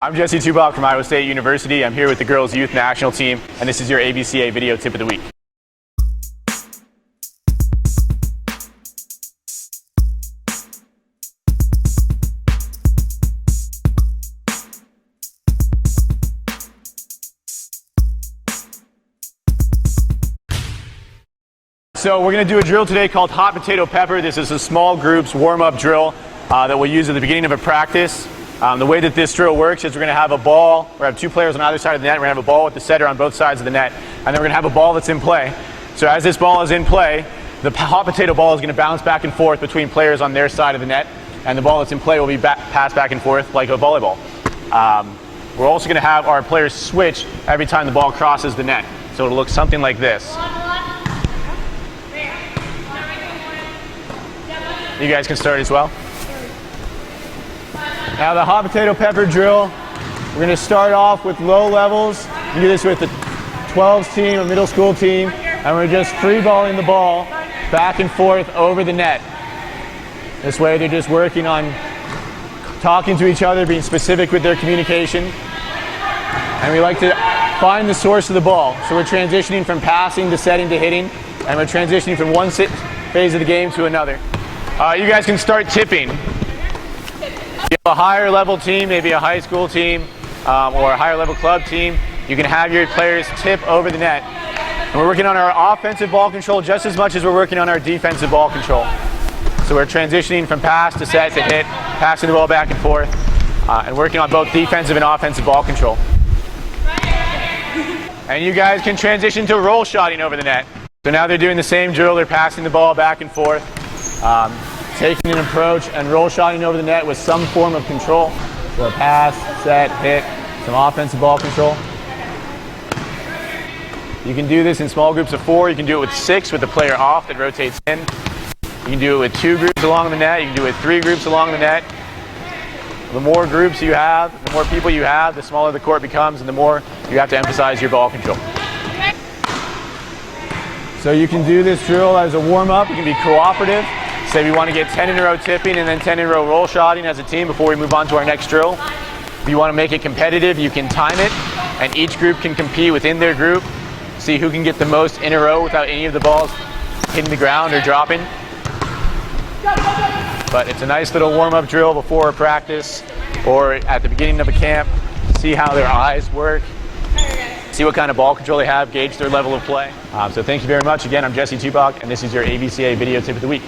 I'm Jesse Tupac from Iowa State University. I'm here with the girls' youth national team, and this is your AVCA video tip of the week. So we're going to do a drill today called hot potato pepper. This is a small groups warm-up drill that we'll use at the beginning of a practice. The way that this drill works is we're going to have a ball. We're going to have two players on either side of the net. We're going to have a ball with the setter on both sides of the net, and then we're going to have a ball that's in play. So as this ball is in play, the hot potato ball is going to bounce back and forth between players on their side of the net, and the ball that's in play will be passed back and forth like a volleyball. We're also going to have our players switch every time the ball crosses the net. So it'll look something like this. You guys can start as well. Now the hot potato pepper drill, we're going to start off with low levels. You do this with the 12s team, a middle school team, and we're just free balling the ball back and forth over the net. This way they're just working on talking to each other, being specific with their communication. And we like to find the source of the ball. So we're transitioning from passing to setting to hitting, and we're transitioning from one phase of the game to another. You guys can start tipping. If you have a higher level team, maybe a high school team or a higher level club team, you can have your players tip over the net. And we're working on our offensive ball control just as much as we're working on our defensive ball control. So we're transitioning from pass to set to hit, passing the ball back and forth, and working on both defensive and offensive ball control. And you guys can transition to roll shotting over the net. So now they're doing the same drill, they're passing the ball back and forth. Taking an approach and roll shotting over the net with some form of control. So a pass, set, hit, some offensive ball control. You can do this in small groups of 4. You can do it with 6 with the player off that rotates in. You can do it with 2 groups along the net. You can do it with 3 groups along the net. The more groups you have, the more people you have, the smaller the court becomes and the more you have to emphasize your ball control. So you can do this drill as a warm-up. You can be cooperative. Say we want to get 10 in a row tipping and then 10 in a row roll shotting as a team before we move on to our next drill. If you want to make it competitive, you can time it, and each group can compete within their group, see who can get the most in a row without any of the balls hitting the ground or dropping. But it's a nice little warm-up drill before a practice or at the beginning of a camp. See how their eyes work, see what kind of ball control they have, gauge their level of play. So thank you very much. Again, I'm Jesse Tupac, and this is your AVCA video tip of the week.